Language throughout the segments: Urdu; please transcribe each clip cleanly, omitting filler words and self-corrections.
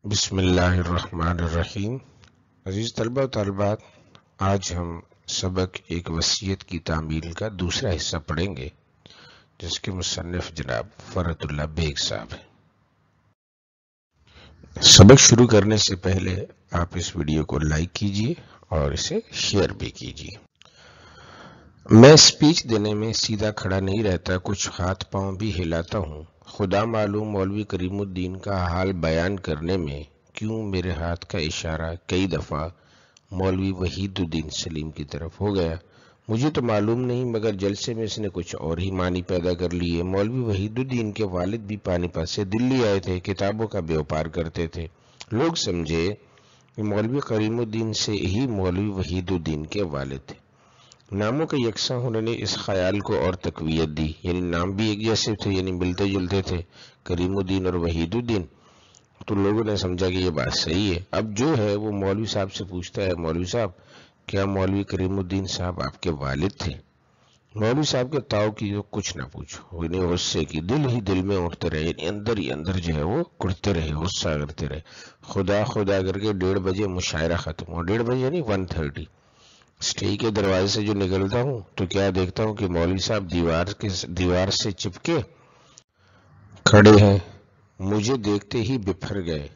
بسم اللہ الرحمن الرحیم۔ عزیز طلبہ و طالبات، آج ہم سبق ایک وصیت کی تعمیل کا دوسرا حصہ پڑھیں گے، جس کے مصنف جناب فرحت اللہ بیگ صاحب ہیں۔ سبق شروع کرنے سے پہلے آپ اس ویڈیو کو لائک کیجئے اور اسے شیئر بھی کیجئے۔ میں اسپیچ دینے میں سیدھا کھڑا نہیں رہتا، کچھ ہاتھ پاؤں بھی ہلاتا ہوں۔ خدا معلوم مولوی کریم الدین کا حال بیان کرنے میں کیوں میرے ہاتھ کا اشارہ کئی دفعہ مولوی وحید الدین سلیم کی طرف ہو گیا، مجھے تو معلوم نہیں، مگر جلسے میں اس نے کچھ اور ہی معنی پیدا کر لیے۔ مولوی وحید الدین کے والد بھی پانی پت سے دلی آئے تھے، کتابوں کا بیوپار کرتے تھے۔ لوگ سمجھے کہ مولوی کریم الدین سے ہی مولوی وحید الدین کے والد تھے۔ ناموں کے یکساں ہونے نے اس خیال کو اور تقویت دی، یعنی نام بھی ایک جیسے تھے، یعنی ملتے جلتے تھے، کریم الدین اور وحید الدین، تو لوگوں نے سمجھا کہ یہ بات صحیح ہے۔ اب جو ہے وہ مولوی صاحب سے پوچھتا ہے، مولوی صاحب کیا مولوی کریم الدین صاحب آپ کے والد تھے؟ مولوی صاحب کے تاؤ کی جو کچھ نہ پوچھو، انہیں غصے کی دل ہی دل میں اٹھتے رہے، یعنی اندر ہی اندر جو ہے وہ کڑتے رہے، غصہ کرتے رہے۔ خدا خدا کر کے 1:30 بجے مشاعرہ ختم ہو، 1:30 بجے نہیں 1:30، اسٹیج کے دروازے سے جو نکلتا ہوں تو کیا دیکھتا ہوں کہ مولوی صاحب دیوار سے چپکے کھڑے ہیں۔ مجھے دیکھتے ہی بپھر گئے،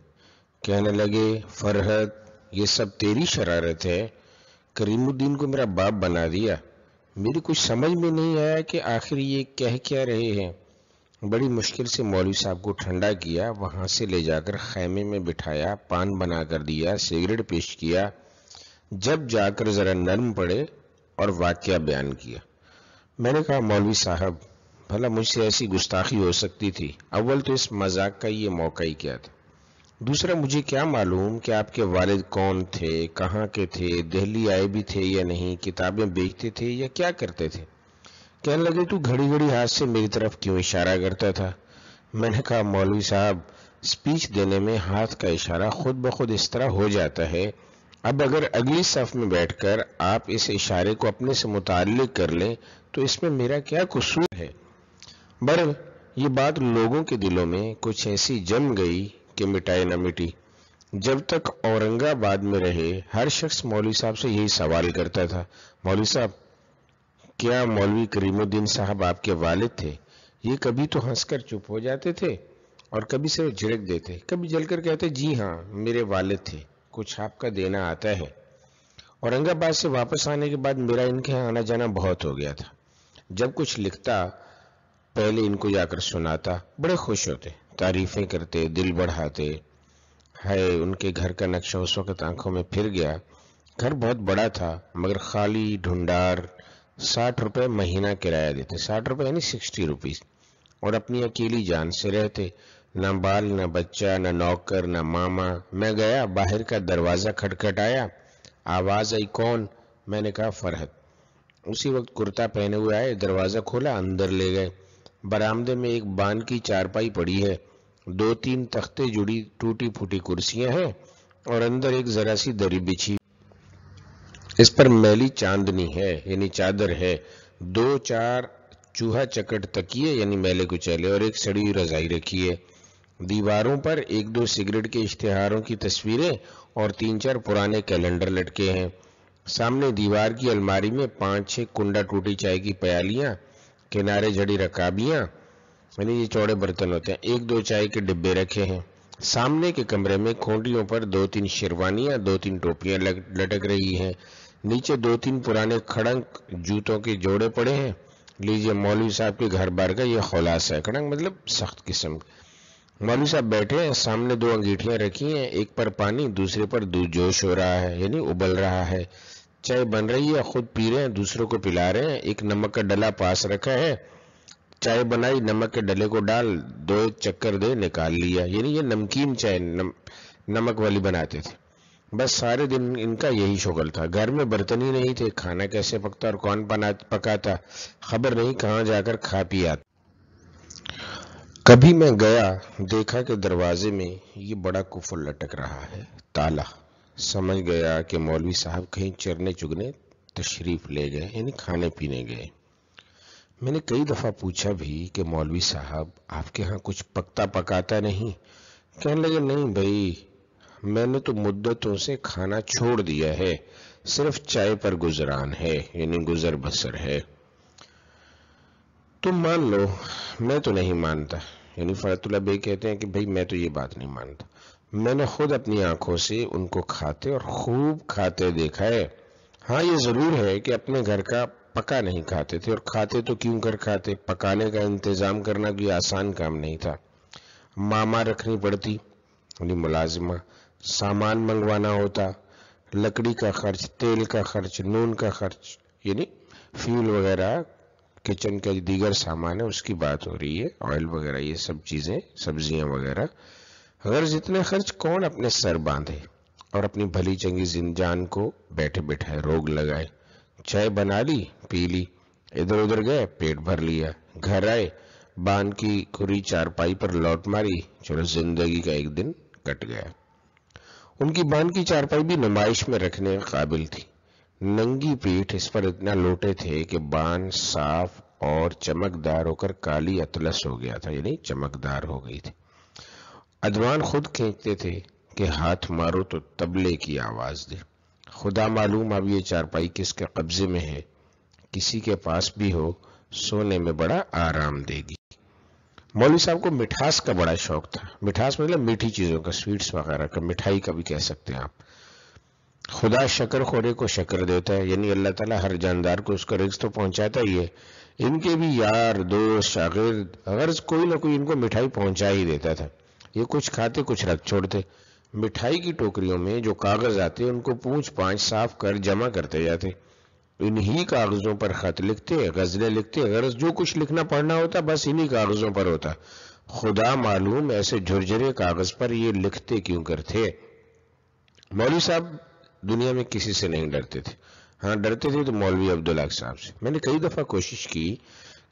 کہنے لگے، فرحت یہ سب تیری شرارت ہے، کریم الدین کو میرا باپ بنا دیا۔ میری کچھ سمجھ میں نہیں آیا کہ آخر یہ کہہ کیا رہے ہیں۔ بڑی مشکل سے مولوی صاحب کو ٹھنڈا کیا، وہاں سے لے جا کر خیمے میں بٹھایا، پان بنا کر دیا، سگریٹ پیش کیا، جب جا کر ذرا نرم پڑے اور واقعہ بیان کیا۔ میں نے کہا، مولوی صاحب بھلا مجھ سے ایسی گستاخی ہو سکتی تھی؟ اول تو اس مذاق کا یہ موقع ہی کیا تھا، دوسرا مجھے کیا معلوم کہ آپ کے والد کون تھے، کہاں کے تھے، دہلی آئے بھی تھے یا نہیں، کتابیں بیچتے تھے یا کیا کرتے تھے؟ کہنے لگے، تو گھڑی گھڑی ہاتھ سے میری طرف کیوں اشارہ کرتا تھا؟ میں نے کہا، مولوی صاحب اسپیچ دینے میں ہاتھ کا اشارہ خود بخود اس طرح ہو جاتا ہے، اب اگر اگلی صف میں بیٹھ کر آپ اس اشارے کو اپنے سے متعلق کر لیں تو اس میں میرا کیا قصور ہے؟ بر یہ بات لوگوں کے دلوں میں کچھ ایسی جم گئی کہ مٹائے نہ مٹی۔ جب تک اورنگ آباد میں رہے، ہر شخص مولوی صاحب سے یہی سوال کرتا تھا، مولوی صاحب کیا مولوی کریم الدین صاحب آپ کے والد تھے؟ یہ کبھی تو ہنس کر چپ ہو جاتے تھے اور کبھی صرف جھڑک دیتے، کبھی جل کر کہتے، جی ہاں میرے والد تھے، کچھ آپ کا دینا آتا ہے۔ اورنگ آباد سے واپس آنے کے بعد میرا ان کے ہاں آنا جانا بہت ہو گیا تھا۔ جب کچھ لکھتا پہلے ان کو جا کر سناتا، بڑے خوش ہوتے، تعریفیں کرتے، دل بڑھاتے۔ ہے ان کے گھر کا نقشہ اس وقت آنکھوں میں پھر گیا۔ گھر بہت بڑا تھا مگر خالی ڈھونڈار، 60 روپے مہینہ کرایہ دیتے، 60 روپے یعنی 60 روپیز، اور اپنی اکیلی جان سے رہتے، نہ بال نہ بچہ نہ نوکر نہ ماما۔ میں گیا، باہر کا دروازہ کھٹکھٹایا، آواز آئی، کون؟ میں نے کہا، فرحت۔ اسی وقت کرتا پہنے ہوئے آئے، دروازہ کھولا، اندر لے گئے۔ برآمدے میں ایک بان کی چارپائی پڑی ہے، 2-3 تختے جڑی ٹوٹی پھوٹی کرسیاں ہیں اور اندر ایک ذرا سی دری بچھی، اس پر میلی چاندنی ہے یعنی چادر ہے، 2-4 چوہا چکٹ تکیے یعنی میلے کچیلے اور ایک سڑی ہوئی رضائی رکھی ہے۔ دیواروں پر 1-2 سگریٹ کے اشتہاروں کی تصویریں اور 3-4 پرانے کیلنڈر لٹکے ہیں۔ سامنے دیوار کی الماری میں 5-6 کنڈا ٹوٹی چائے کی پیالیاں، کنارے جڑی رکابیاں یعنی یہ چوڑے برتن ہوتے ہیں، 1-2 چائے کے ڈبے رکھے ہیں۔ سامنے کے کمرے میں کھونٹیوں پر 2-3 شیروانیاں، 2-3 ٹوپیاں لٹک رہی ہیں، نیچے 2-3 پرانے کھڑنک جوتوں کے جوڑے پڑے ہیں۔ لیجئے مولوی صاحب کے گھر بار کا یہ خلاصہ ہے، کھڑنک مطلب سخت قسم۔ مولوی صاحب بیٹھے ہیں، سامنے 2 انگیٹھیاں رکھی ہیں، ایک پر پانی، دوسرے پر دودھ جوش ہو رہا ہے یعنی ابل رہا ہے، چائے بن رہی ہے، خود پی رہے ہیں، دوسروں کو پلا رہے ہیں۔ ایک نمک کا ڈلا پاس رکھا ہے، چائے بنائی، نمک کے ڈلے کو ڈال 2 چکر دے نکال لیا، یعنی یہ نمکین چائے نمک والی بناتے تھے۔ بس سارے دن ان کا یہی شغل تھا، گھر میں برتن ہی نہیں تھے، کھانا کیسے پکتا اور کون پکاتا خبر نہیں، کہاں جا کر کھا پی آتا۔ کبھی میں گیا، دیکھا کہ دروازے میں یہ بڑا کفل لٹک رہا ہے، تالا۔ سمجھ گیا کہ مولوی صاحب کہیں چرنے چگنے تشریف لے گئے یعنی کھانے پینے گئے۔ میں نے کئی دفعہ پوچھا بھی کہ مولوی صاحب آپ کے ہاں کچھ پکتا پکاتا نہیں؟ کہنے لگے، نہیں بھائی میں نے تو مدتوں سے کھانا چھوڑ دیا ہے، صرف چائے پر گزران ہے، یعنی گزر بسر ہے۔ تم مان لو، میں تو نہیں مانتا۔ یعنی فرحت اللہ بے کہتے ہیں کہ بھئی میں تو یہ بات نہیں مانتا، میں نے خود اپنی آنکھوں سے ان کو کھاتے اور خوب کھاتے دیکھا ہے۔ ہاں یہ ضرور ہے کہ اپنے گھر کا پکا نہیں کھاتے تھے، اور کھاتے تو کیوں کر کھاتے، پکانے کا انتظام کرنا کوئی آسان کام نہیں تھا، ماما رکھنی پڑتی، یعنی ملازمہ، سامان منگوانا ہوتا، لکڑی کا خرچ، تیل کا خرچ، نون کا خرچ، یعنی فیول وغیرہ، کچن کا دیگر سامان ہے اس کی بات ہو رہی ہے، آئل وغیرہ، یہ سب چیزیں، سبزیاں وغیرہ، غرض اتنے خرچ کون اپنے سر باندھے اور اپنی بھلی چنگی جان کو بیٹھے بیٹھائے روگ لگائے۔ چائے بنا لی، پی لی، ادھر ادھر گئے، پیٹ بھر لیا، گھر آئے، باندھ کی کھری چارپائی پر لوٹ ماری، چلو زندگی کا ایک دن کٹ گیا۔ ان کی باندھ کی چارپائی بھی نمائش میں رکھنے قابل تھی، ننگی پیٹھ اس پر اتنا لوٹے تھے کہ باندھ صاف اور چمکدار ہو کر کالی اطلس ہو گیا تھا، یعنی چمکدار ہو گئی تھی۔ ادوان خود کھینچتے تھے کہ ہاتھ مارو تو تبلے کی آواز دے۔ خدا معلوم اب یہ چارپائی کس کے قبضے میں ہے، کسی کے پاس بھی ہو سونے میں بڑا آرام دے گی۔ مولوی صاحب کو مٹھاس کا بڑا شوق تھا، مٹھاس مطلب میٹھی چیزوں کا، سویٹس وغیرہ کا، مٹھائی کا بھی کہہ سکتے ہیں آپ۔ خدا شکر خورے کو شکر دیتا ہے، یعنی اللہ تعالیٰ ہر جاندار کو اس کا رزق تو پہنچاتا ہی ہے، ان کے بھی یار دوست شاگرد غرض کوئی نہ کوئی ان کو مٹھائی پہنچا ہی دیتا تھا۔ یہ کچھ کھاتے کچھ رکھ چھوڑتے، مٹھائی کی ٹوکریوں میں جو کاغذ آتے ان کو پونچھ پانچ صاف کر جمع کرتے جاتے، انہی کاغذوں پر خط لکھتے، غزلیں لکھتے، غرض جو کچھ لکھنا پڑھنا ہوتا بس انہی کاغذوں پر ہوتا۔ خدا معلوم ایسے جھرجھرے کاغذ پر یہ لکھتے کیوں کرتے۔ مولوی صاحب دنیا میں کسی سے نہیں ڈرتے تھے، ہاں ڈرتے تھے تو مولوی عبدالحق صاحب سے۔ میں نے کئی دفعہ کوشش کی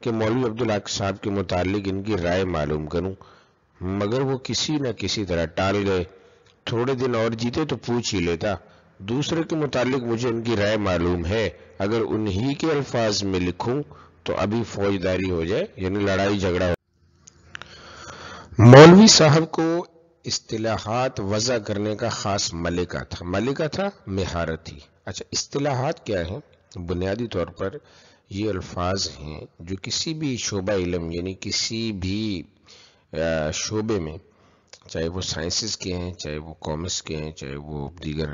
کہ مولوی عبدالحق صاحب کے متعلق ان کی رائے معلوم کروں، مگر وہ کسی نہ کسی طرح ٹال گئے۔ تھوڑے دن اور جیتے تو پوچھ ہی لیتا۔ دوسرے کے متعلق مجھے ان کی رائے معلوم ہے، اگر انہی کے الفاظ میں لکھوں تو ابھی فوجداری ہو جائے، یعنی لڑائی جھگڑا ہو۔ مولوی صاحب کو اصطلاحات وضع کرنے کا خاص ملکہ تھا، ملکہ تھا، مہارت تھی۔ اچھا اصطلاحات کیا ہیں؟ بنیادی طور پر یہ الفاظ ہیں جو کسی بھی شعبہ علم، یعنی کسی بھی شعبے میں، چاہے وہ سائنسز کے ہیں، چاہے وہ کامرس کے ہیں، چاہے وہ دیگر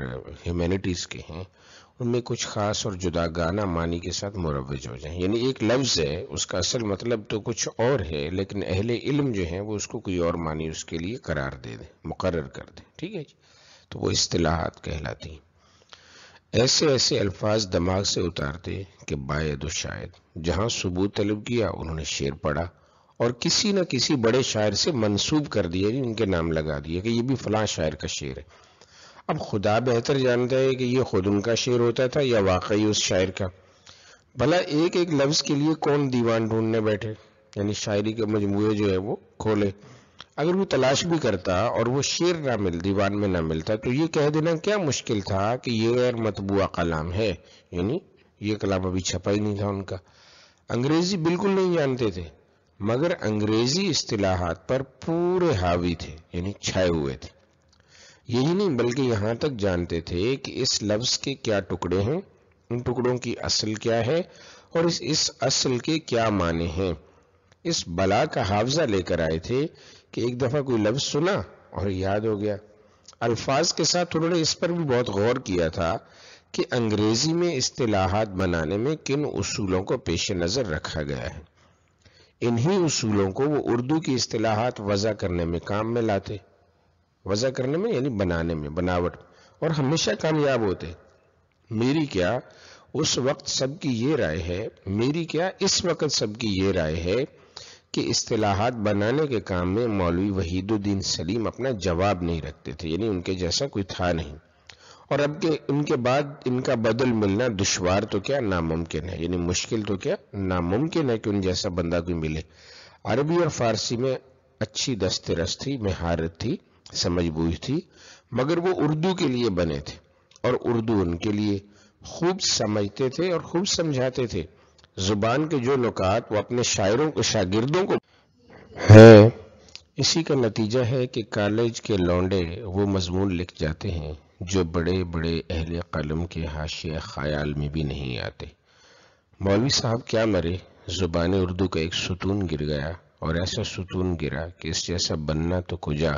ہیومینٹیز کے ہیں، ان میں کچھ خاص اور جداگانہ معنی کے ساتھ مروج ہو جائیں۔ یعنی ایک لفظ ہے، اس کا اصل مطلب تو کچھ اور ہے، لیکن اہل علم جو ہیں وہ اس کو کوئی اور معنی اس کے لیے قرار دے دیں، مقرر کر دیں، ٹھیک ہے جی، تو وہ اصطلاحات کہلاتی ہیں۔ ایسے ایسے الفاظ دماغ سے اتارتے کہ باید و شاید، جہاں ثبوت طلب کیا انہوں نے شعر پڑھا اور کسی نہ کسی بڑے شاعر سے منسوب کر دیا، ان کے نام لگا دیا کہ یہ بھی فلاں شاعر کا شعر ہے۔ اب خدا بہتر جانتا ہے کہ یہ خود ان کا شعر ہوتا تھا یا واقعی اس شاعر کا۔ بھلا ایک ایک لفظ کے لیے کون دیوان ڈھونڈنے بیٹھے، یعنی شاعری کے مجموعے جو ہے وہ کھولے۔ اگر وہ تلاش بھی کرتا اور وہ شعر نہ دیوان میں نہ ملتا تو یہ کہہ دینا کیا مشکل تھا کہ یہ غیر مطبوعہ کلام ہے، یعنی یہ کلام ابھی چھپا ہی نہیں تھا ان کا۔ انگریزی بالکل نہیں جانتے تھے، مگر انگریزی اصطلاحات پر پورے حاوی تھے، یعنی چھائے ہوئے تھے۔ یہی نہیں بلکہ یہاں تک جانتے تھے کہ اس لفظ کے کیا ٹکڑے ہیں، ان ٹکڑوں کی اصل کیا ہے اور اس اصل کے کیا معنی ہیں۔ اس بلا کا حافظہ لے کر آئے تھے کہ ایک دفعہ کوئی لفظ سنا اور یاد ہو گیا۔ الفاظ کے ساتھ انہوں نے اس پر بھی بہت غور کیا تھا کہ انگریزی میں اصطلاحات بنانے میں کن اصولوں کو پیش نظر رکھا گیا ہے۔ انہی اصولوں کو وہ اردو کی اصطلاحات وضع کرنے میں کام میں لاتے، وضع کرنے میں یعنی بنانے میں، بناوٹ، اور ہمیشہ کامیاب ہوتے۔ میری کیا اس وقت سب کی یہ رائے ہے، میری کیا اس وقت سب کی یہ رائے ہے کہ اصطلاحات بنانے کے کام میں مولوی وحید الدین سلیم اپنا جواب نہیں رکھتے تھے، یعنی ان کے جیسا کوئی تھا نہیں، اور اب کہ ان کے بعد ان کا بدل ملنا دشوار تو کیا ناممکن ہے، یعنی مشکل تو کیا ناممکن ہے کہ ان جیسا بندہ کوئی ملے۔ عربی اور فارسی میں اچھی دست رس تھی، مہارت تھی، سمجھ بوجھ تھی، مگر وہ اردو کے لیے بنے تھے اور اردو ان کے لیے۔ خوب سمجھتے تھے اور خوب سمجھاتے تھے۔ زبان کے جو نکات وہ اپنے شاعروں کو، شاگردوں کو ہیں، اسی کا نتیجہ ہے کہ کالج کے لونڈے وہ مضمون لکھ جاتے ہیں جو بڑے بڑے اہل قلم کے حاشیہ خیال میں بھی نہیں آتے۔ مولوی صاحب کیا مرے، زبان اردو کا ایک ستون گر گیا، اور ایسا ستون گرا کہ اس جیسا بننا تو کجا،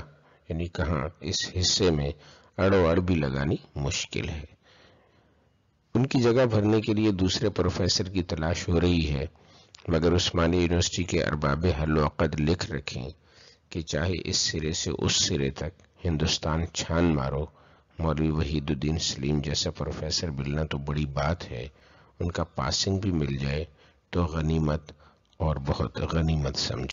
یعنی کہاں، اس حصے میں اڑ و اڑ بھی لگانی مشکل ہے۔ ان کی جگہ بھرنے کے لیے دوسرے پروفیسر کی تلاش ہو رہی ہے، مگر عثمانیہ یونیورسٹی کے ارباب حل و عقد لکھ رکھیں کہ چاہے اس سرے سے اس سرے تک ہندوستان چھان مارو، مولوی وحید الدین سلیم جیسا پروفیسر ملنا تو بڑی بات ہے، ان کا پاسنگ بھی مل جائے تو غنیمت اور بہت غنیمت سمجھے۔